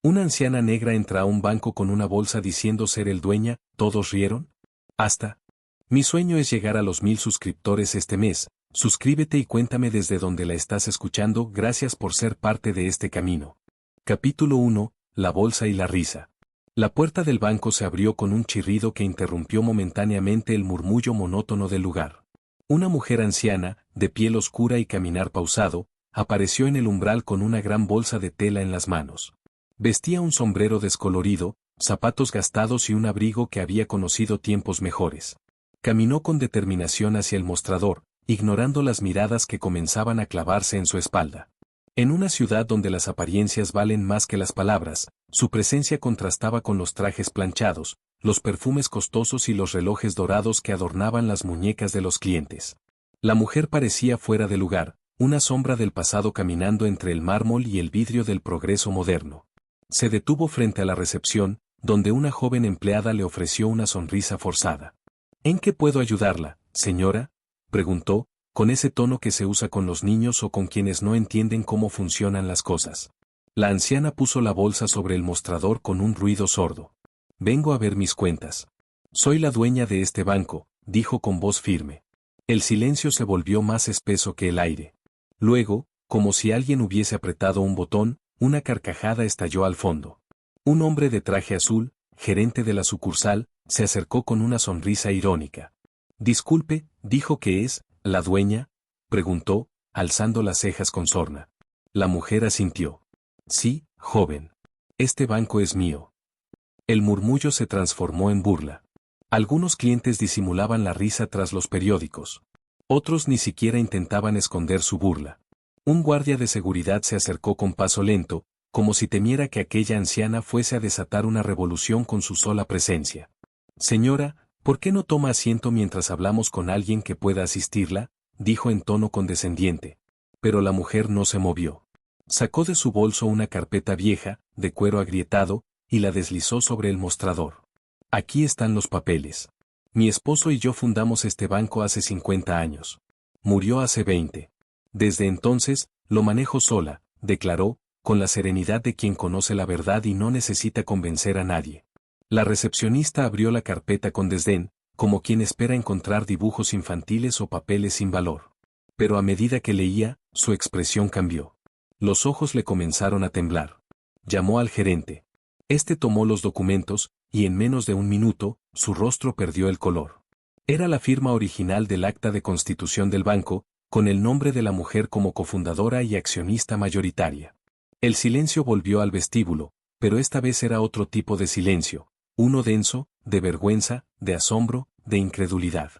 Una anciana negra entra a un banco con una bolsa diciendo ser el dueña, ¿todos rieron? Hasta. Mi sueño es llegar a los 1000 suscriptores este mes. Suscríbete y cuéntame desde dónde la estás escuchando. Gracias por ser parte de este camino. Capítulo 1. La bolsa y la risa. La puerta del banco se abrió con un chirrido que interrumpió momentáneamente el murmullo monótono del lugar. Una mujer anciana, de piel oscura y caminar pausado, apareció en el umbral con una gran bolsa de tela en las manos. Vestía un sombrero descolorido, zapatos gastados y un abrigo que había conocido tiempos mejores. Caminó con determinación hacia el mostrador, ignorando las miradas que comenzaban a clavarse en su espalda. En una ciudad donde las apariencias valen más que las palabras, su presencia contrastaba con los trajes planchados, los perfumes costosos y los relojes dorados que adornaban las muñecas de los clientes. La mujer parecía fuera de lugar, una sombra del pasado caminando entre el mármol y el vidrio del progreso moderno. Se detuvo frente a la recepción, donde una joven empleada le ofreció una sonrisa forzada. ¿En qué puedo ayudarla, señora?, preguntó, con ese tono que se usa con los niños o con quienes no entienden cómo funcionan las cosas. La anciana puso la bolsa sobre el mostrador con un ruido sordo. Vengo a ver mis cuentas. Soy la dueña de este banco, dijo con voz firme. El silencio se volvió más espeso que el aire. Luego, como si alguien hubiese apretado un botón, una carcajada estalló al fondo. Un hombre de traje azul, gerente de la sucursal, se acercó con una sonrisa irónica. Disculpe, dijo que es, ¿la dueña?, preguntó, alzando las cejas con sorna. La mujer asintió. Sí, joven. Este banco es mío. El murmullo se transformó en burla. Algunos clientes disimulaban la risa tras los periódicos. Otros ni siquiera intentaban esconder su burla. Un guardia de seguridad se acercó con paso lento, como si temiera que aquella anciana fuese a desatar una revolución con su sola presencia. Señora, ¿por qué no toma asiento mientras hablamos con alguien que pueda asistirla?, dijo en tono condescendiente. Pero la mujer no se movió. Sacó de su bolso una carpeta vieja, de cuero agrietado, y la deslizó sobre el mostrador. Aquí están los papeles. Mi esposo y yo fundamos este banco hace 50 años. Murió hace 20. Desde entonces, lo manejo sola, declaró, con la serenidad de quien conoce la verdad y no necesita convencer a nadie. La recepcionista abrió la carpeta con desdén, como quien espera encontrar dibujos infantiles o papeles sin valor. Pero a medida que leía, su expresión cambió. Los ojos le comenzaron a temblar. Llamó al gerente. Este tomó los documentos, y en menos de un minuto, su rostro perdió el color. Era la firma original del acta de constitución del banco, con el nombre de la mujer como cofundadora y accionista mayoritaria. El silencio volvió al vestíbulo, pero esta vez era otro tipo de silencio. Uno denso, de vergüenza, de asombro, de incredulidad.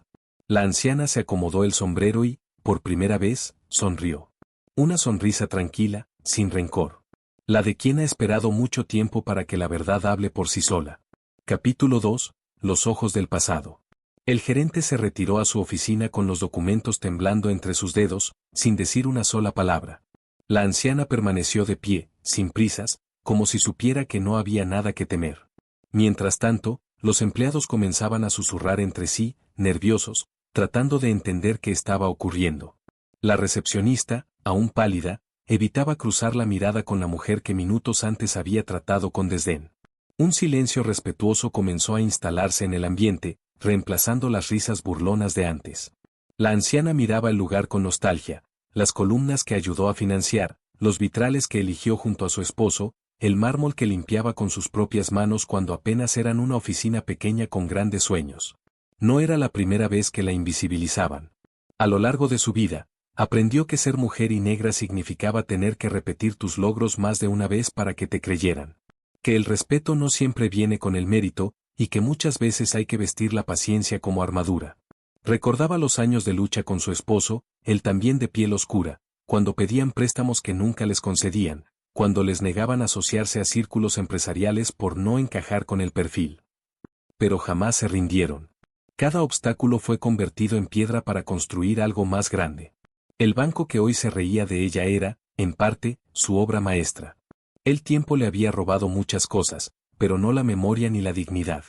La anciana se acomodó el sombrero y, por primera vez, sonrió. Una sonrisa tranquila, sin rencor. La de quien ha esperado mucho tiempo para que la verdad hable por sí sola. Capítulo 2. Los ojos del pasado. El gerente se retiró a su oficina con los documentos temblando entre sus dedos, sin decir una sola palabra. La anciana permaneció de pie, sin prisas, como si supiera que no había nada que temer. Mientras tanto, los empleados comenzaban a susurrar entre sí, nerviosos, tratando de entender qué estaba ocurriendo. La recepcionista, aún pálida, evitaba cruzar la mirada con la mujer que minutos antes había tratado con desdén. Un silencio respetuoso comenzó a instalarse en el ambiente, reemplazando las risas burlonas de antes. La anciana miraba el lugar con nostalgia, las columnas que ayudó a financiar, los vitrales que eligió junto a su esposo, el mármol que limpiaba con sus propias manos cuando apenas eran una oficina pequeña con grandes sueños. No era la primera vez que la invisibilizaban. A lo largo de su vida, aprendió que ser mujer y negra significaba tener que repetir tus logros más de una vez para que te creyeran. Que el respeto no siempre viene con el mérito, y que muchas veces hay que vestir la paciencia como armadura. Recordaba los años de lucha con su esposo, él también de piel oscura, cuando pedían préstamos que nunca les concedían, cuando les negaban asociarse a círculos empresariales por no encajar con el perfil. Pero jamás se rindieron. Cada obstáculo fue convertido en piedra para construir algo más grande. El banco que hoy se reía de ella era, en parte, su obra maestra. El tiempo le había robado muchas cosas, pero no la memoria ni la dignidad.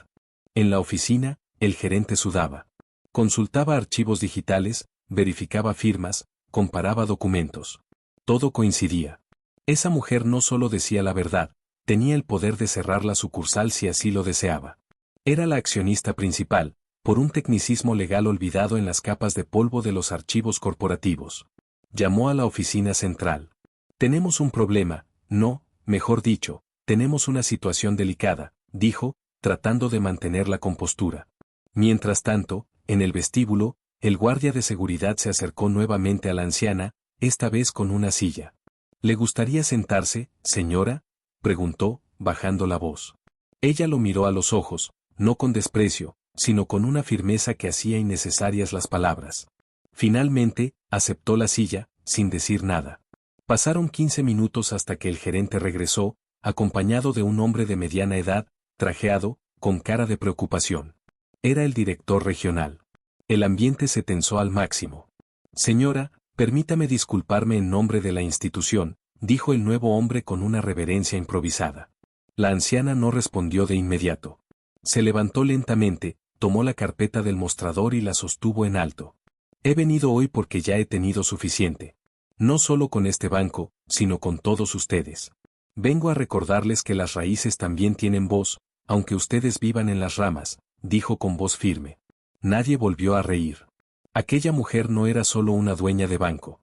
En la oficina, el gerente sudaba. Consultaba archivos digitales, verificaba firmas, comparaba documentos. Todo coincidía. Esa mujer no solo decía la verdad, tenía el poder de cerrar la sucursal si así lo deseaba. Era la accionista principal, por un tecnicismo legal olvidado en las capas de polvo de los archivos corporativos. Llamó a la oficina central. Tenemos un problema, no, mejor dicho, tenemos una situación delicada, dijo, tratando de mantener la compostura. Mientras tanto, en el vestíbulo, el guardia de seguridad se acercó nuevamente a la anciana, esta vez con una silla. ¿Le gustaría sentarse, señora?, preguntó, bajando la voz. Ella lo miró a los ojos, no con desprecio, sino con una firmeza que hacía innecesarias las palabras. Finalmente, aceptó la silla, sin decir nada. Pasaron 15 minutos hasta que el gerente regresó, acompañado de un hombre de mediana edad, trajeado, con cara de preocupación. Era el director regional. El ambiente se tensó al máximo. Señora, permítame disculparme en nombre de la institución, dijo el nuevo hombre con una reverencia improvisada. La anciana no respondió de inmediato. Se levantó lentamente, tomó la carpeta del mostrador y la sostuvo en alto. He venido hoy porque ya he tenido suficiente. No solo con este banco, sino con todos ustedes. Vengo a recordarles que las raíces también tienen voz, aunque ustedes vivan en las ramas, dijo con voz firme. Nadie volvió a reír. Aquella mujer no era solo una dueña de banco.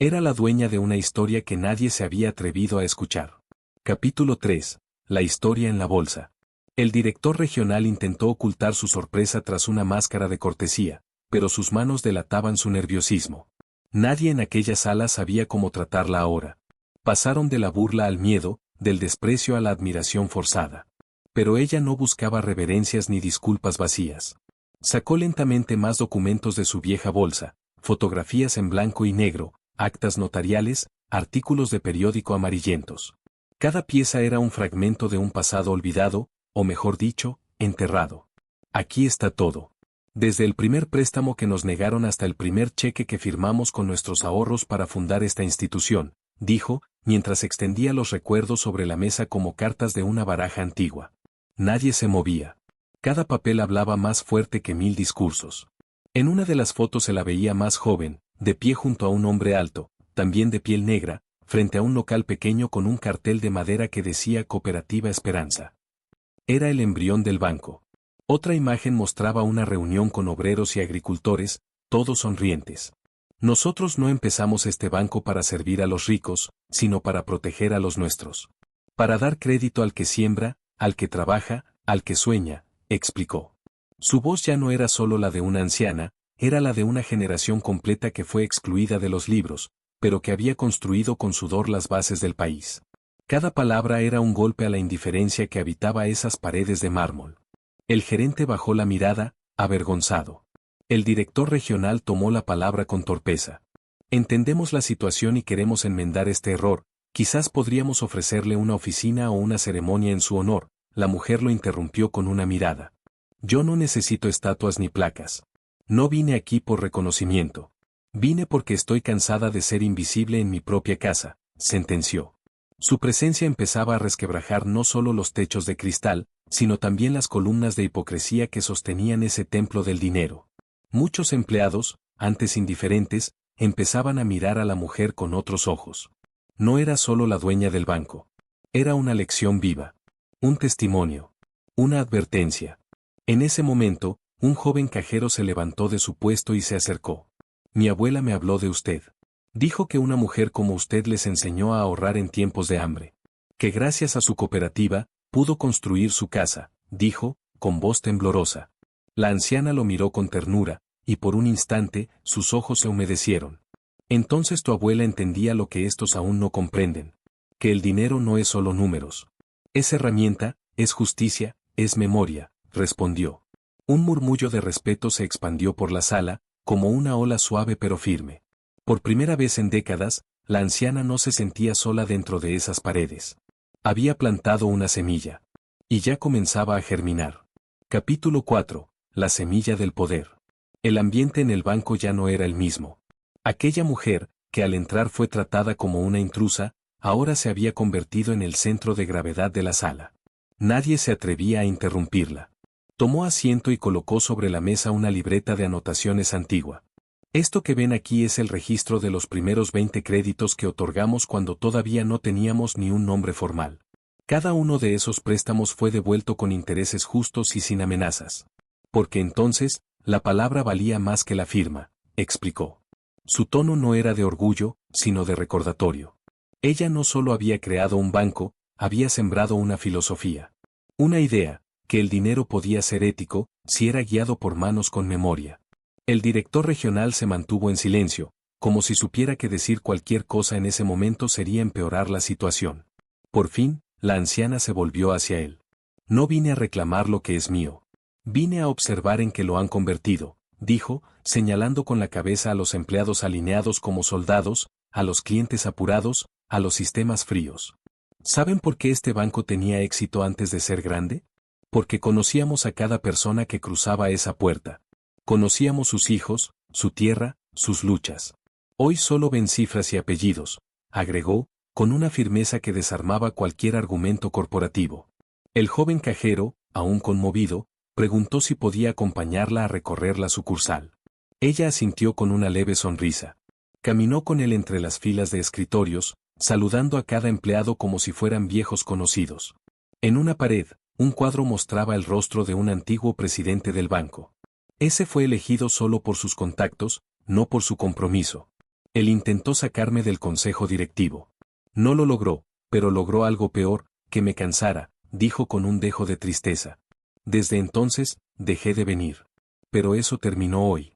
Era la dueña de una historia que nadie se había atrevido a escuchar. Capítulo 3. La historia en la bolsa. El director regional intentó ocultar su sorpresa tras una máscara de cortesía, pero sus manos delataban su nerviosismo. Nadie en aquella sala sabía cómo tratarla ahora. Pasaron de la burla al miedo, del desprecio a la admiración forzada. Pero ella no buscaba reverencias ni disculpas vacías. Sacó lentamente más documentos de su vieja bolsa, fotografías en blanco y negro, actas notariales, artículos de periódico amarillentos. Cada pieza era un fragmento de un pasado olvidado, o mejor dicho, enterrado. Aquí está todo. Desde el primer préstamo que nos negaron hasta el primer cheque que firmamos con nuestros ahorros para fundar esta institución, dijo, mientras extendía los recuerdos sobre la mesa como cartas de una baraja antigua. Nadie se movía. Cada papel hablaba más fuerte que 1000 discursos. En una de las fotos se la veía más joven, de pie junto a un hombre alto, también de piel negra, frente a un local pequeño con un cartel de madera que decía Cooperativa Esperanza. Era el embrión del banco. Otra imagen mostraba una reunión con obreros y agricultores, todos sonrientes. Nosotros no empezamos este banco para servir a los ricos, sino para proteger a los nuestros. Para dar crédito al que siembra, al que trabaja, al que sueña, explicó. Su voz ya no era solo la de una anciana, era la de una generación completa que fue excluida de los libros, pero que había construido con sudor las bases del país. Cada palabra era un golpe a la indiferencia que habitaba esas paredes de mármol. El gerente bajó la mirada, avergonzado. El director regional tomó la palabra con torpeza. Entendemos la situación y queremos enmendar este error, quizás podríamos ofrecerle una oficina o una ceremonia en su honor. La mujer lo interrumpió con una mirada. Yo no necesito estatuas ni placas. No vine aquí por reconocimiento. Vine porque estoy cansada de ser invisible en mi propia casa, sentenció. Su presencia empezaba a resquebrajar no solo los techos de cristal, sino también las columnas de hipocresía que sostenían ese templo del dinero. Muchos empleados, antes indiferentes, empezaban a mirar a la mujer con otros ojos. No era solo la dueña del banco. Era una lección viva. Un testimonio. Una advertencia. En ese momento, un joven cajero se levantó de su puesto y se acercó. Mi abuela me habló de usted. Dijo que una mujer como usted les enseñó a ahorrar en tiempos de hambre. Que gracias a su cooperativa, pudo construir su casa, dijo, con voz temblorosa. La anciana lo miró con ternura, y por un instante, sus ojos se humedecieron. Entonces tu abuela entendía lo que estos aún no comprenden. Que el dinero no es solo números. Es herramienta, es justicia, es memoria, respondió. Un murmullo de respeto se expandió por la sala, como una ola suave pero firme. Por primera vez en décadas, la anciana no se sentía sola dentro de esas paredes. Había plantado una semilla. Y ya comenzaba a germinar. Capítulo 4. La semilla del poder. El ambiente en el banco ya no era el mismo. Aquella mujer, que al entrar fue tratada como una intrusa, ahora se había convertido en el centro de gravedad de la sala. Nadie se atrevía a interrumpirla. Tomó asiento y colocó sobre la mesa una libreta de anotaciones antigua. Esto que ven aquí es el registro de los primeros 20 créditos que otorgamos cuando todavía no teníamos ni un nombre formal. Cada uno de esos préstamos fue devuelto con intereses justos y sin amenazas. Porque entonces, la palabra valía más que la firma, explicó. Su tono no era de orgullo, sino de recordatorio. Ella no solo había creado un banco, había sembrado una filosofía. Una idea, que el dinero podía ser ético, si era guiado por manos con memoria. El director regional se mantuvo en silencio, como si supiera que decir cualquier cosa en ese momento sería empeorar la situación. Por fin, la anciana se volvió hacia él. No vine a reclamar lo que es mío. Vine a observar en qué lo han convertido, dijo, señalando con la cabeza a los empleados alineados como soldados, a los clientes apurados, a los sistemas fríos. ¿Saben por qué este banco tenía éxito antes de ser grande? Porque conocíamos a cada persona que cruzaba esa puerta. Conocíamos sus hijos, su tierra, sus luchas. Hoy solo ven cifras y apellidos, agregó, con una firmeza que desarmaba cualquier argumento corporativo. El joven cajero, aún conmovido, preguntó si podía acompañarla a recorrer la sucursal. Ella asintió con una leve sonrisa. Caminó con él entre las filas de escritorios, saludando a cada empleado como si fueran viejos conocidos. En una pared, un cuadro mostraba el rostro de un antiguo presidente del banco. Ese fue elegido solo por sus contactos, no por su compromiso. Él intentó sacarme del consejo directivo. No lo logró, pero logró algo peor, que me cansara, dijo con un dejo de tristeza. Desde entonces, dejé de venir. Pero eso terminó hoy.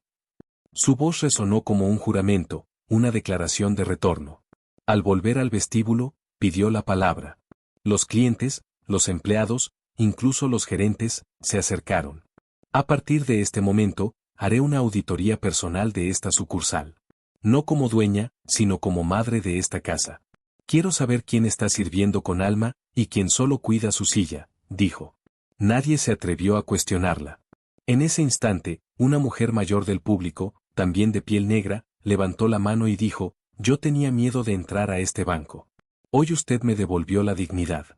Su voz resonó como un juramento, una declaración de retorno. Al volver al vestíbulo, pidió la palabra. Los clientes, los empleados, incluso los gerentes, se acercaron. A partir de este momento, haré una auditoría personal de esta sucursal. No como dueña, sino como madre de esta casa. Quiero saber quién está sirviendo con alma, y quién solo cuida su silla, dijo. Nadie se atrevió a cuestionarla. En ese instante, una mujer mayor del público, también de piel negra, levantó la mano y dijo, yo tenía miedo de entrar a este banco. Hoy usted me devolvió la dignidad.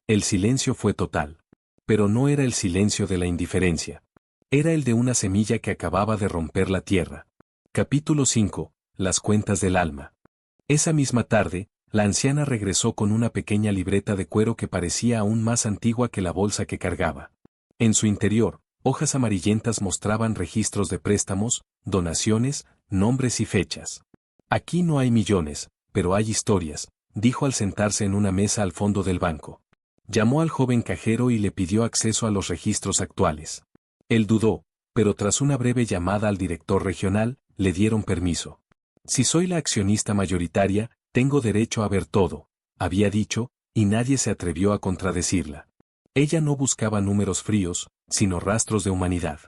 El silencio fue total. Pero no era el silencio de la indiferencia. Era el de una semilla que acababa de romper la tierra. Capítulo 5. Las cuentas del alma. Esa misma tarde, la anciana regresó con una pequeña libreta de cuero que parecía aún más antigua que la bolsa que cargaba. En su interior, hojas amarillentas mostraban registros de préstamos, donaciones, nombres y fechas. Aquí no hay millones, pero hay historias, dijo al sentarse en una mesa al fondo del banco. Llamó al joven cajero y le pidió acceso a los registros actuales. Él dudó, pero tras una breve llamada al director regional, le dieron permiso. Si soy la accionista mayoritaria, tengo derecho a ver todo, había dicho, y nadie se atrevió a contradecirla. Ella no buscaba números fríos, sino rastros de humanidad.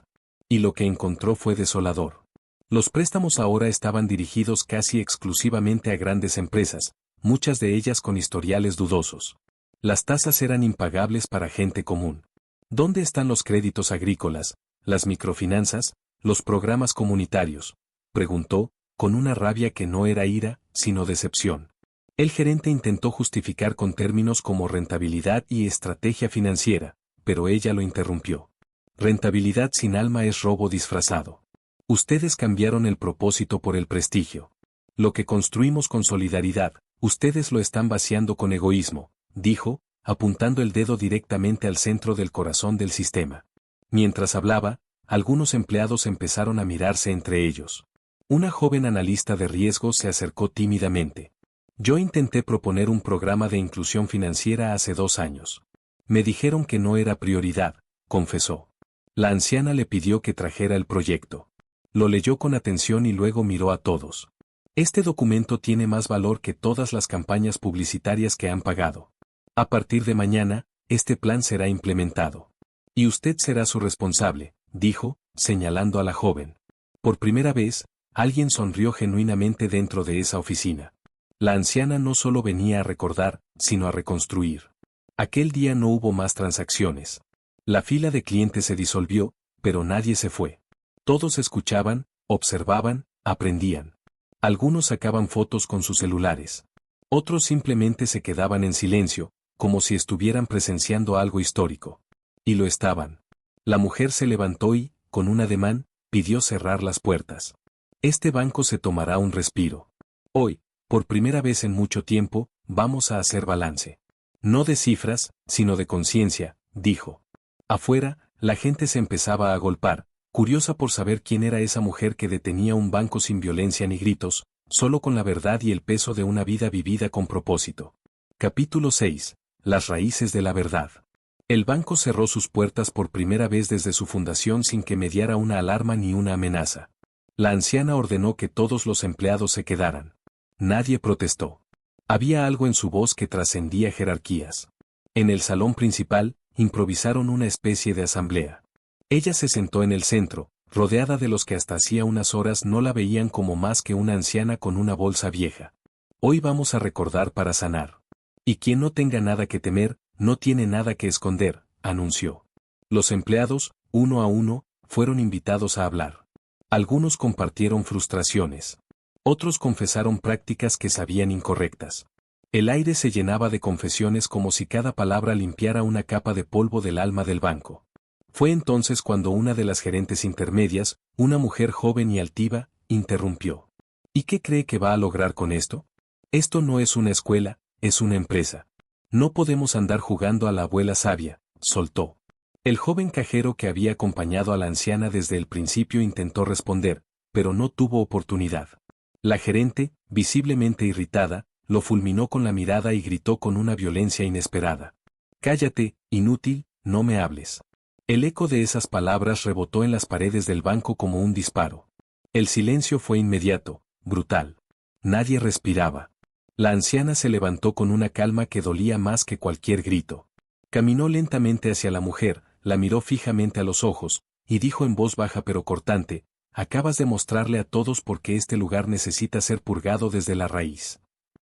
Y lo que encontró fue desolador. Los préstamos ahora estaban dirigidos casi exclusivamente a grandes empresas, muchas de ellas con historiales dudosos. Las tasas eran impagables para gente común. ¿Dónde están los créditos agrícolas, las microfinanzas, los programas comunitarios?, preguntó, con una rabia que no era ira, sino decepción. El gerente intentó justificar con términos como rentabilidad y estrategia financiera, pero ella lo interrumpió. Rentabilidad sin alma es robo disfrazado. Ustedes cambiaron el propósito por el prestigio. Lo que construimos con solidaridad, ustedes lo están vaciando con egoísmo, dijo, apuntando el dedo directamente al centro del corazón del sistema. Mientras hablaba, algunos empleados empezaron a mirarse entre ellos. Una joven analista de riesgos se acercó tímidamente. Yo intenté proponer un programa de inclusión financiera hace 2 años. Me dijeron que no era prioridad, confesó. La anciana le pidió que trajera el proyecto. Lo leyó con atención y luego miró a todos. Este documento tiene más valor que todas las campañas publicitarias que han pagado. A partir de mañana, este plan será implementado. Y usted será su responsable, dijo, señalando a la joven. Por primera vez, alguien sonrió genuinamente dentro de esa oficina. La anciana no solo venía a recordar, sino a reconstruir. Aquel día no hubo más transacciones. La fila de clientes se disolvió, pero nadie se fue. Todos escuchaban, observaban, aprendían. Algunos sacaban fotos con sus celulares. Otros simplemente se quedaban en silencio, como si estuvieran presenciando algo histórico. Y lo estaban. La mujer se levantó y, con un ademán, pidió cerrar las puertas. Este banco se tomará un respiro. Hoy, por primera vez en mucho tiempo, vamos a hacer balance. No de cifras, sino de conciencia, dijo. Afuera, la gente se empezaba a agolpar, curiosa por saber quién era esa mujer que detenía un banco sin violencia ni gritos, solo con la verdad y el peso de una vida vivida con propósito. Capítulo 6. Las raíces de la verdad. El banco cerró sus puertas por primera vez desde su fundación sin que mediara una alarma ni una amenaza. La anciana ordenó que todos los empleados se quedaran. Nadie protestó. Había algo en su voz que trascendía jerarquías. En el salón principal, improvisaron una especie de asamblea. Ella se sentó en el centro, rodeada de los que hasta hacía unas horas no la veían como más que una anciana con una bolsa vieja. Hoy vamos a recordar para sanar. Y quien no tenga nada que temer, no tiene nada que esconder, anunció. Los empleados, uno a uno, fueron invitados a hablar. Algunos compartieron frustraciones. Otros confesaron prácticas que sabían incorrectas. El aire se llenaba de confesiones como si cada palabra limpiara una capa de polvo del alma del banco. Fue entonces cuando una de las gerentes intermedias, una mujer joven y altiva, interrumpió. ¿Y qué cree que va a lograr con esto? Esto no es una escuela, es una empresa. No podemos andar jugando a la abuela sabia, soltó. El joven cajero que había acompañado a la anciana desde el principio intentó responder, pero no tuvo oportunidad. La gerente, visiblemente irritada, lo fulminó con la mirada y gritó con una violencia inesperada. «Cállate, inútil, no me hables». El eco de esas palabras rebotó en las paredes del banco como un disparo. El silencio fue inmediato, brutal. Nadie respiraba. La anciana se levantó con una calma que dolía más que cualquier grito. Caminó lentamente hacia la mujer, la miró fijamente a los ojos, y dijo en voz baja pero cortante, «Acabas de mostrarle a todos por qué este lugar necesita ser purgado desde la raíz».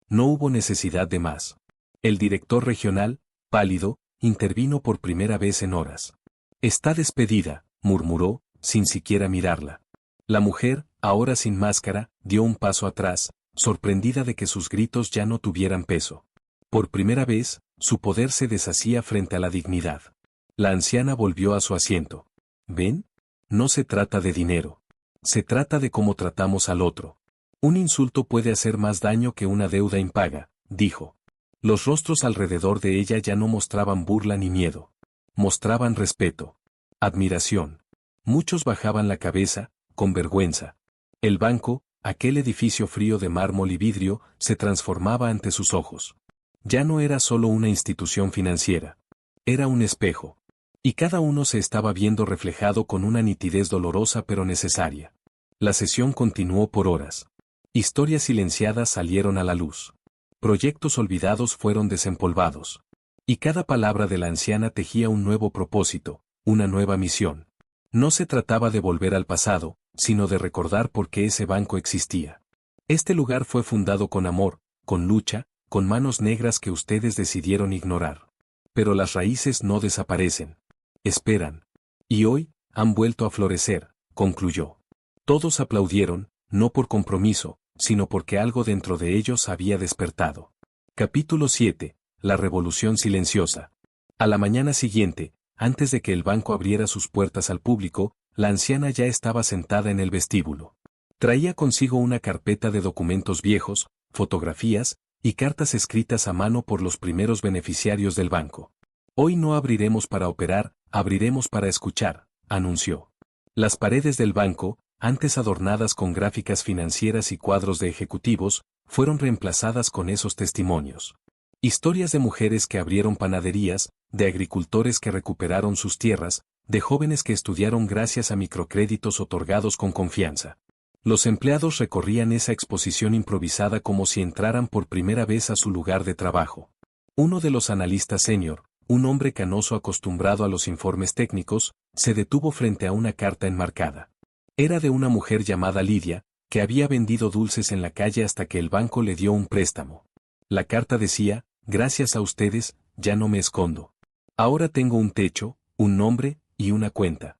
No hubo necesidad de más. El director regional, pálido, intervino por primera vez en horas. «Está despedida», murmuró, sin siquiera mirarla. La mujer, ahora sin máscara, dio un paso atrás, sorprendida de que sus gritos ya no tuvieran peso. Por primera vez, su poder se deshacía frente a la dignidad. La anciana volvió a su asiento. «¿Ven? No se trata de dinero. Se trata de cómo tratamos al otro. Un insulto puede hacer más daño que una deuda impaga», dijo. Los rostros alrededor de ella ya no mostraban burla ni miedo. Mostraban respeto. Admiración. Muchos bajaban la cabeza, con vergüenza. El banco, aquel edificio frío de mármol y vidrio, se transformaba ante sus ojos. Ya no era solo una institución financiera. Era un espejo. Y cada uno se estaba viendo reflejado con una nitidez dolorosa pero necesaria. La sesión continuó por horas. Historias silenciadas salieron a la luz. Proyectos olvidados fueron desempolvados. Y cada palabra de la anciana tejía un nuevo propósito, una nueva misión. No se trataba de volver al pasado, sino de recordar por qué ese banco existía. Este lugar fue fundado con amor, con lucha, con manos negras que ustedes decidieron ignorar. Pero las raíces no desaparecen. Esperan. Y hoy, han vuelto a florecer, concluyó. Todos aplaudieron, no por compromiso, sino porque algo dentro de ellos había despertado. Capítulo 7. La revolución silenciosa. A la mañana siguiente, antes de que el banco abriera sus puertas al público, la anciana ya estaba sentada en el vestíbulo. Traía consigo una carpeta de documentos viejos, fotografías, y cartas escritas a mano por los primeros beneficiarios del banco. «Hoy no abriremos para operar, abriremos para escuchar», anunció. Las paredes del banco, antes adornadas con gráficas financieras y cuadros de ejecutivos, fueron reemplazadas con esos testimonios. Historias de mujeres que abrieron panaderías, de agricultores que recuperaron sus tierras, de jóvenes que estudiaron gracias a microcréditos otorgados con confianza. Los empleados recorrían esa exposición improvisada como si entraran por primera vez a su lugar de trabajo. Uno de los analistas senior, un hombre canoso acostumbrado a los informes técnicos, se detuvo frente a una carta enmarcada. Era de una mujer llamada Lidia, que había vendido dulces en la calle hasta que el banco le dio un préstamo. La carta decía, «Gracias a ustedes, ya no me escondo. Ahora tengo un techo, un nombre, y una cuenta».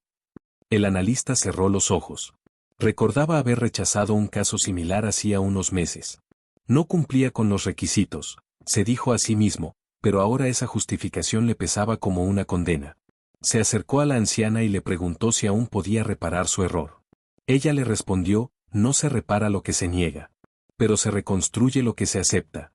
El analista cerró los ojos. Recordaba haber rechazado un caso similar hacía unos meses. No cumplía con los requisitos, se dijo a sí mismo, pero ahora esa justificación le pesaba como una condena. Se acercó a la anciana y le preguntó si aún podía reparar su error. Ella le respondió, «No se repara lo que se niega. Pero se reconstruye lo que se acepta».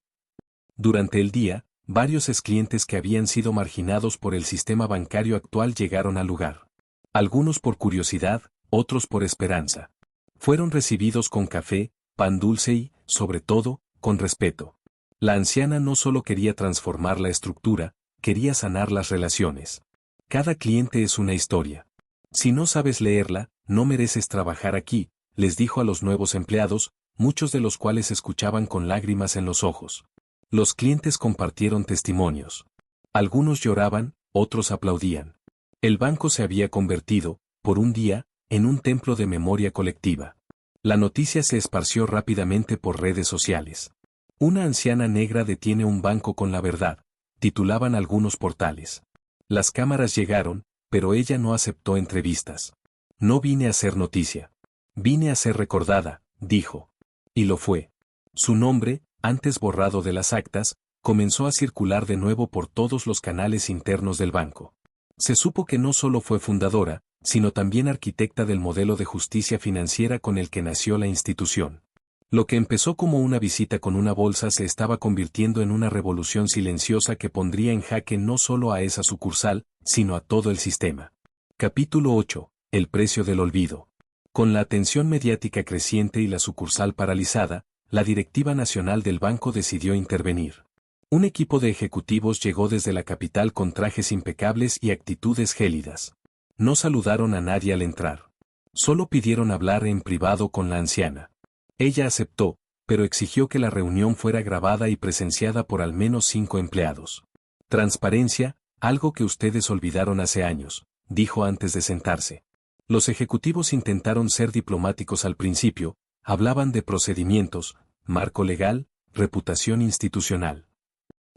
Durante el día, varios exclientes que habían sido marginados por el sistema bancario actual llegaron al lugar. Algunos por curiosidad, otros por esperanza. Fueron recibidos con café, pan dulce y, sobre todo, con respeto. La anciana no solo quería transformar la estructura, quería sanar las relaciones. Cada cliente es una historia. Si no sabes leerla, no mereces trabajar aquí, les dijo a los nuevos empleados, muchos de los cuales escuchaban con lágrimas en los ojos. Los clientes compartieron testimonios. Algunos lloraban, otros aplaudían. El banco se había convertido, por un día, en un templo de memoria colectiva. La noticia se esparció rápidamente por redes sociales. Una anciana negra detiene un banco con la verdad, titulaban algunos portales. Las cámaras llegaron, pero ella no aceptó entrevistas. No vine a ser noticia. Vine a ser recordada, dijo. Y lo fue. Su nombre, antes borrado de las actas, comenzó a circular de nuevo por todos los canales internos del banco. Se supo que no solo fue fundadora, sino también arquitecta del modelo de justicia financiera con el que nació la institución. Lo que empezó como una visita con una bolsa se estaba convirtiendo en una revolución silenciosa que pondría en jaque no solo a esa sucursal, sino a todo el sistema. Capítulo 8. El precio del olvido. Con la atención mediática creciente y la sucursal paralizada, la directiva nacional del banco decidió intervenir. Un equipo de ejecutivos llegó desde la capital con trajes impecables y actitudes gélidas. No saludaron a nadie al entrar. Solo pidieron hablar en privado con la anciana. Ella aceptó, pero exigió que la reunión fuera grabada y presenciada por al menos 5 empleados. Transparencia, algo que ustedes olvidaron hace años, dijo antes de sentarse. Los ejecutivos intentaron ser diplomáticos al principio, hablaban de procedimientos, marco legal, reputación institucional.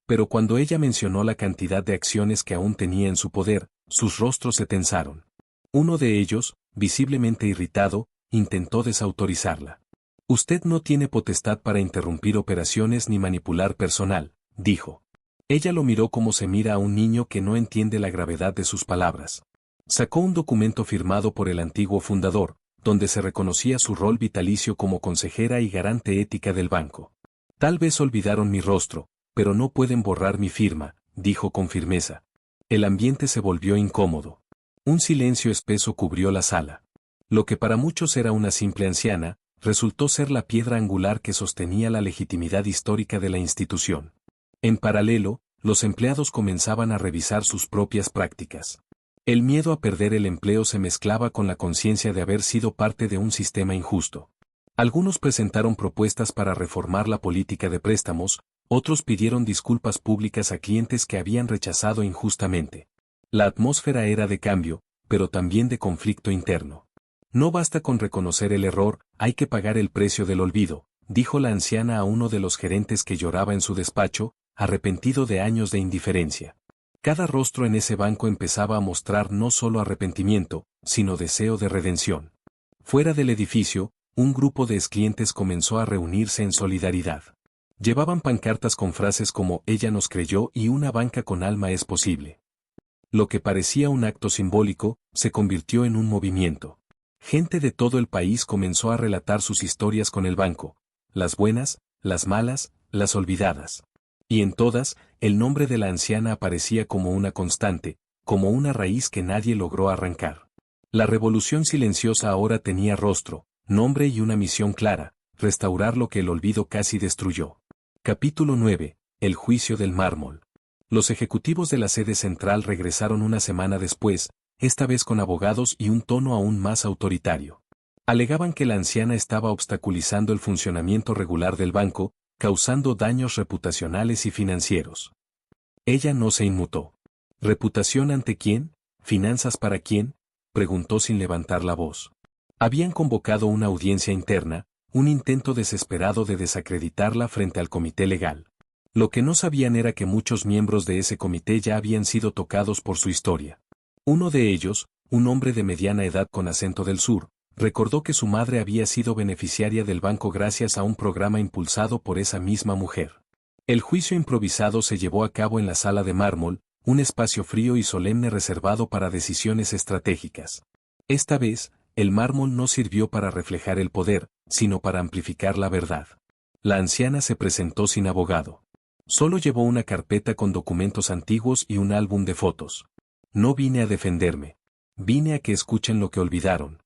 Pero cuando ella mencionó la cantidad de acciones que aún tenía en su poder, sus rostros se tensaron. Uno de ellos, visiblemente irritado, intentó desautorizarla. Usted no tiene potestad para interrumpir operaciones ni manipular personal, dijo. Ella lo miró como se mira a un niño que no entiende la gravedad de sus palabras. Sacó un documento firmado por el antiguo fundador, donde se reconocía su rol vitalicio como consejera y garante ética del banco. Tal vez olvidaron mi rostro, pero no pueden borrar mi firma, dijo con firmeza. El ambiente se volvió incómodo. Un silencio espeso cubrió la sala. Lo que para muchos era una simple anciana, resultó ser la piedra angular que sostenía la legitimidad histórica de la institución. En paralelo, los empleados comenzaban a revisar sus propias prácticas. El miedo a perder el empleo se mezclaba con la conciencia de haber sido parte de un sistema injusto. Algunos presentaron propuestas para reformar la política de préstamos, otros pidieron disculpas públicas a clientes que habían rechazado injustamente. La atmósfera era de cambio, pero también de conflicto interno. No basta con reconocer el error, hay que pagar el precio del olvido, dijo la anciana a uno de los gerentes que lloraba en su despacho, arrepentido de años de indiferencia. Cada rostro en ese banco empezaba a mostrar no solo arrepentimiento, sino deseo de redención. Fuera del edificio, un grupo de exclientes comenzó a reunirse en solidaridad. Llevaban pancartas con frases como «Ella nos creyó» y «Una banca con alma es posible». Lo que parecía un acto simbólico, se convirtió en un movimiento. Gente de todo el país comenzó a relatar sus historias con el banco, las buenas, las malas, las olvidadas. Y en todas, el nombre de la anciana aparecía como una constante, como una raíz que nadie logró arrancar. La revolución silenciosa ahora tenía rostro, nombre y una misión clara, restaurar lo que el olvido casi destruyó. Capítulo 9. El juicio del mármol. Los ejecutivos de la sede central regresaron una semana después, esta vez con abogados y un tono aún más autoritario. Alegaban que la anciana estaba obstaculizando el funcionamiento regular del banco, causando daños reputacionales y financieros. Ella no se inmutó. ¿Reputación ante quién? ¿Finanzas para quién?, preguntó sin levantar la voz. Habían convocado una audiencia interna, un intento desesperado de desacreditarla frente al comité legal. Lo que no sabían era que muchos miembros de ese comité ya habían sido tocados por su historia. Uno de ellos, un hombre de mediana edad con acento del sur, recordó que su madre había sido beneficiaria del banco gracias a un programa impulsado por esa misma mujer. El juicio improvisado se llevó a cabo en la sala de mármol, un espacio frío y solemne reservado para decisiones estratégicas. Esta vez, el mármol no sirvió para reflejar el poder, sino para amplificar la verdad. La anciana se presentó sin abogado. Solo llevó una carpeta con documentos antiguos y un álbum de fotos. No vine a defenderme. Vine a que escuchen lo que olvidaron.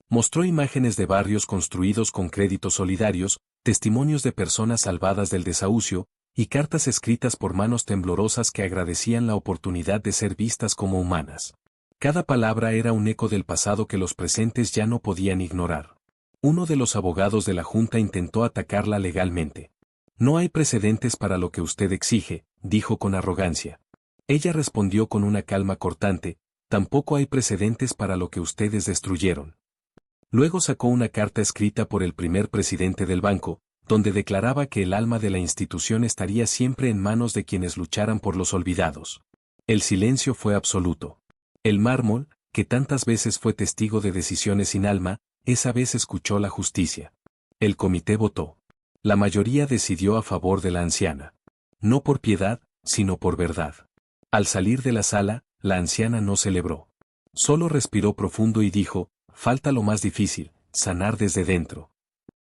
Mostró imágenes de barrios construidos con créditos solidarios, testimonios de personas salvadas del desahucio, y cartas escritas por manos temblorosas que agradecían la oportunidad de ser vistas como humanas. Cada palabra era un eco del pasado que los presentes ya no podían ignorar. Uno de los abogados de la Junta intentó atacarla legalmente. No hay precedentes para lo que usted exige, dijo con arrogancia. Ella respondió con una calma cortante, tampoco hay precedentes para lo que ustedes destruyeron. Luego sacó una carta escrita por el primer presidente del banco, donde declaraba que el alma de la institución estaría siempre en manos de quienes lucharan por los olvidados. El silencio fue absoluto. El mármol, que tantas veces fue testigo de decisiones sin alma, esa vez escuchó la justicia. El comité votó. La mayoría decidió a favor de la anciana. No por piedad, sino por verdad. Al salir de la sala, la anciana no celebró. Solo respiró profundo y dijo, falta lo más difícil, sanar desde dentro.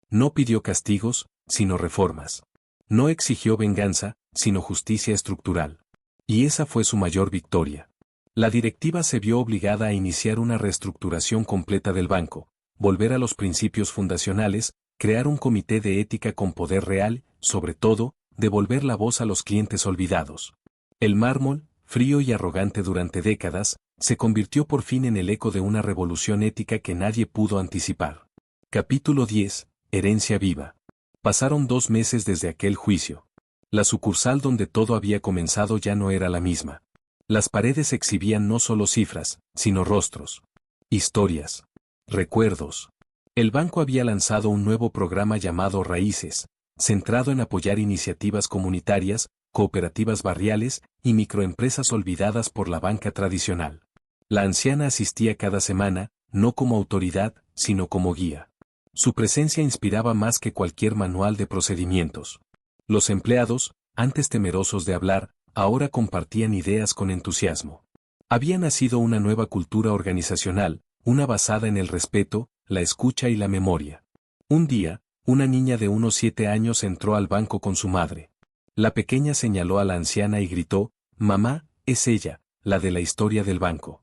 No pidió castigos, sino reformas. No exigió venganza, sino justicia estructural. Y esa fue su mayor victoria. La directiva se vio obligada a iniciar una reestructuración completa del banco, volver a los principios fundacionales, crear un comité de ética con poder real, sobre todo, devolver la voz a los clientes olvidados. El mármol, frío y arrogante durante décadas, se convirtió por fin en el eco de una revolución ética que nadie pudo anticipar. Capítulo 10. Herencia viva. Pasaron 2 meses desde aquel juicio. La sucursal donde todo había comenzado ya no era la misma. Las paredes exhibían no solo cifras, sino rostros, historias, recuerdos. El banco había lanzado un nuevo programa llamado Raíces, centrado en apoyar iniciativas comunitarias, cooperativas barriales y microempresas olvidadas por la banca tradicional. La anciana asistía cada semana, no como autoridad, sino como guía. Su presencia inspiraba más que cualquier manual de procedimientos. Los empleados, antes temerosos de hablar, ahora compartían ideas con entusiasmo. Había nacido una nueva cultura organizacional, una basada en el respeto, la escucha y la memoria. Un día, una niña de unos 7 años entró al banco con su madre. La pequeña señaló a la anciana y gritó, «Mamá, es ella, la de la historia del banco».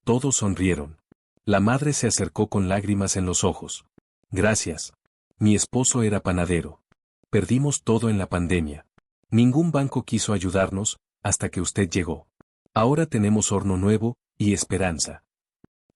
Todos sonrieron. La madre se acercó con lágrimas en los ojos. «Gracias. Mi esposo era panadero. Perdimos todo en la pandemia. Ningún banco quiso ayudarnos, hasta que usted llegó. Ahora tenemos horno nuevo, y esperanza».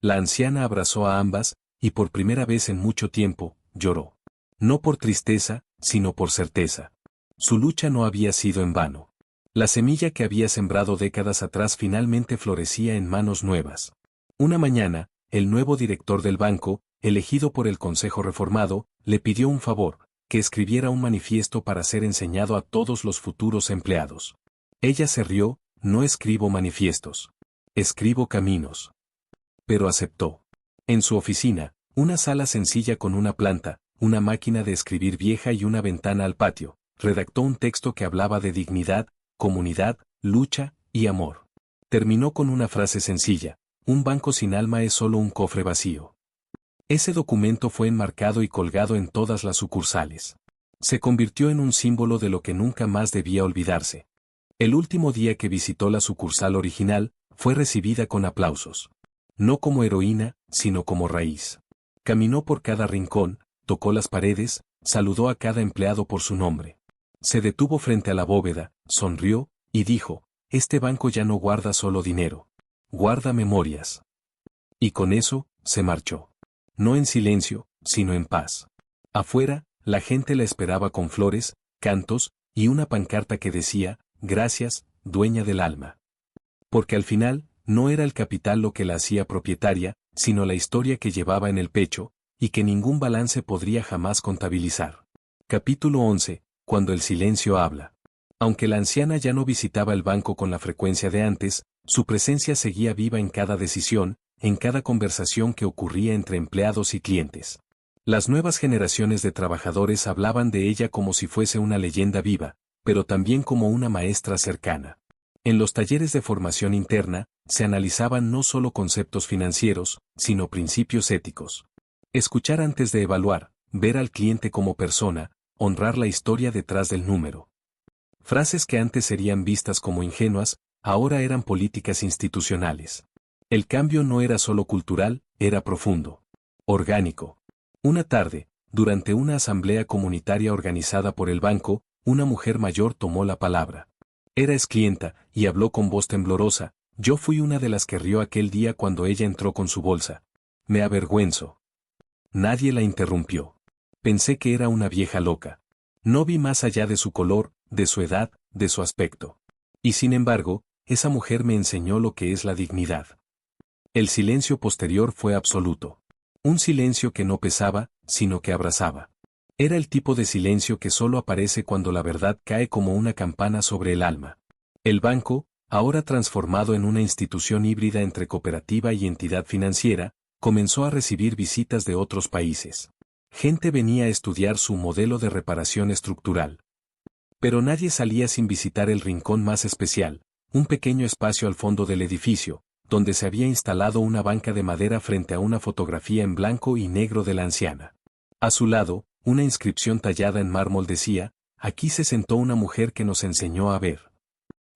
La anciana abrazó a ambas, y por primera vez en mucho tiempo, lloró. No por tristeza, sino por certeza. Su lucha no había sido en vano. La semilla que había sembrado décadas atrás finalmente florecía en manos nuevas. Una mañana, el nuevo director del banco, elegido por el Consejo Reformado, le pidió un favor, que escribiera un manifiesto para ser enseñado a todos los futuros empleados. Ella se rió, «No escribo manifiestos. Escribo caminos». Pero aceptó. En su oficina, una sala sencilla con una planta, una máquina de escribir vieja y una ventana al patio, redactó un texto que hablaba de dignidad, comunidad, lucha y amor. Terminó con una frase sencilla: un banco sin alma es solo un cofre vacío. Ese documento fue enmarcado y colgado en todas las sucursales. Se convirtió en un símbolo de lo que nunca más debía olvidarse. El último día que visitó la sucursal original, fue recibida con aplausos. No como heroína, sino como raíz. Caminó por cada rincón, tocó las paredes, saludó a cada empleado por su nombre. Se detuvo frente a la bóveda, sonrió, y dijo: «Este banco ya no guarda solo dinero. Guarda memorias». Y con eso, se marchó. No en silencio, sino en paz. Afuera, la gente la esperaba con flores, cantos, y una pancarta que decía: «Gracias, dueña del alma». Porque al final, no era el capital lo que la hacía propietaria, sino la historia que llevaba en el pecho, y que ningún balance podría jamás contabilizar. Capítulo 11. Cuando el silencio habla. Aunque la anciana ya no visitaba el banco con la frecuencia de antes, su presencia seguía viva en cada decisión, en cada conversación que ocurría entre empleados y clientes. Las nuevas generaciones de trabajadores hablaban de ella como si fuese una leyenda viva, pero también como una maestra cercana. En los talleres de formación interna, se analizaban no solo conceptos financieros, sino principios éticos. Escuchar antes de evaluar, ver al cliente como persona, honrar la historia detrás del número. Frases que antes serían vistas como ingenuas, ahora eran políticas institucionales. El cambio no era solo cultural, era profundo. Orgánico. Una tarde, durante una asamblea comunitaria organizada por el banco, una mujer mayor tomó la palabra. Era exclienta, y habló con voz temblorosa. Yo fui una de las que rió aquel día cuando ella entró con su bolsa. Me avergüenzo. Nadie la interrumpió. Pensé que era una vieja loca. No vi más allá de su color, de su edad, de su aspecto. Y sin embargo, esa mujer me enseñó lo que es la dignidad. El silencio posterior fue absoluto. Un silencio que no pesaba, sino que abrazaba. Era el tipo de silencio que solo aparece cuando la verdad cae como una campana sobre el alma. El banco, ahora transformado en una institución híbrida entre cooperativa y entidad financiera, comenzó a recibir visitas de otros países. Gente venía a estudiar su modelo de reparación estructural. Pero nadie salía sin visitar el rincón más especial, un pequeño espacio al fondo del edificio, donde se había instalado una banca de madera frente a una fotografía en blanco y negro de la anciana. A su lado, una inscripción tallada en mármol decía: aquí se sentó una mujer que nos enseñó a ver.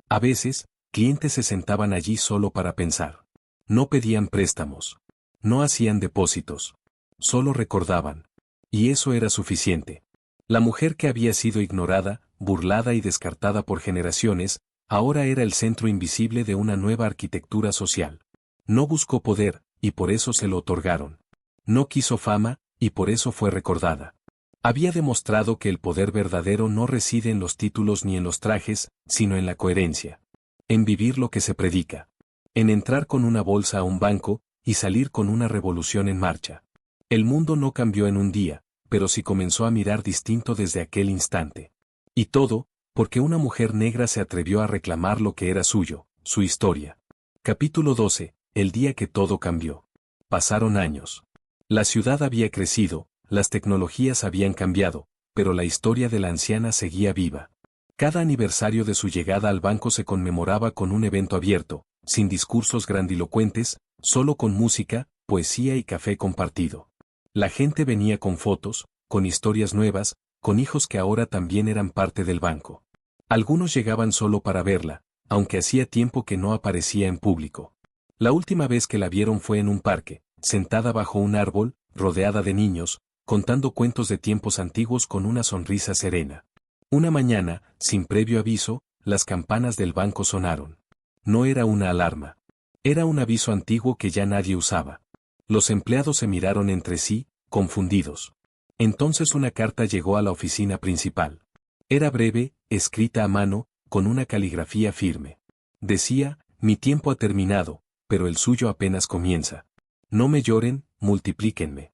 A veces, clientes se sentaban allí solo para pensar. No pedían préstamos. No hacían depósitos. Solo recordaban. Y eso era suficiente. La mujer que había sido ignorada, burlada y descartada por generaciones, ahora era el centro invisible de una nueva arquitectura social. No buscó poder, y por eso se lo otorgaron. No quiso fama, y por eso fue recordada. Había demostrado que el poder verdadero no reside en los títulos ni en los trajes, sino en la coherencia. En vivir lo que se predica. En entrar con una bolsa a un banco, y salir con una revolución en marcha. El mundo no cambió en un día, pero sí comenzó a mirar distinto desde aquel instante. Y todo, porque una mujer negra se atrevió a reclamar lo que era suyo, su historia. Capítulo 12. El día que todo cambió. Pasaron años. La ciudad había crecido, las tecnologías habían cambiado, pero la historia de la anciana seguía viva. Cada aniversario de su llegada al banco se conmemoraba con un evento abierto, sin discursos grandilocuentes, solo con música, poesía y café compartido. La gente venía con fotos, con historias nuevas, con hijos que ahora también eran parte del banco. Algunos llegaban solo para verla, aunque hacía tiempo que no aparecía en público. La última vez que la vieron fue en un parque, sentada bajo un árbol, rodeada de niños, contando cuentos de tiempos antiguos con una sonrisa serena. Una mañana, sin previo aviso, las campanas del banco sonaron. No era una alarma. Era un aviso antiguo que ya nadie usaba. Los empleados se miraron entre sí, confundidos. Entonces una carta llegó a la oficina principal. Era breve, escrita a mano, con una caligrafía firme. Decía: mi tiempo ha terminado, pero el suyo apenas comienza. No me lloren, multiplíquenme.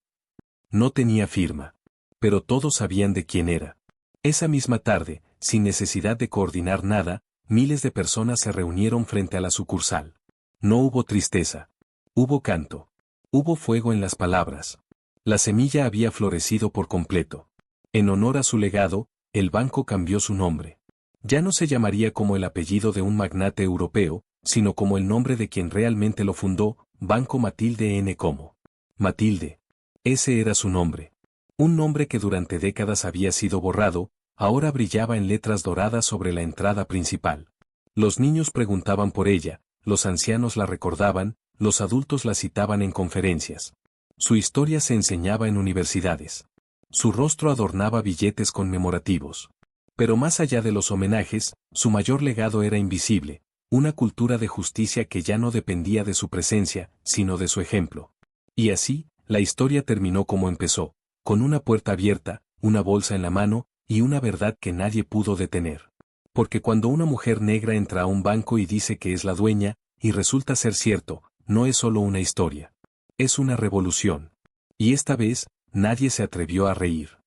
No tenía firma. Pero todos sabían de quién era. Esa misma tarde, sin necesidad de coordinar nada, miles de personas se reunieron frente a la sucursal. No hubo tristeza. Hubo canto. Hubo fuego en las palabras. La semilla había florecido por completo. En honor a su legado, el banco cambió su nombre. Ya no se llamaría como el apellido de un magnate europeo, sino como el nombre de quien realmente lo fundó, Banco Matilde N. Como. Matilde. Ese era su nombre. Un nombre que durante décadas había sido borrado, ahora brillaba en letras doradas sobre la entrada principal. Los niños preguntaban por ella, los ancianos la recordaban, los adultos la citaban en conferencias. Su historia se enseñaba en universidades. Su rostro adornaba billetes conmemorativos. Pero más allá de los homenajes, su mayor legado era invisible, una cultura de justicia que ya no dependía de su presencia, sino de su ejemplo. Y así, la historia terminó como empezó, con una puerta abierta, una bolsa en la mano, y una verdad que nadie pudo detener. Porque cuando una mujer negra entra a un banco y dice que es la dueña, y resulta ser cierto, no es solo una historia. Es una revolución. Y esta vez, nadie se atrevió a reír.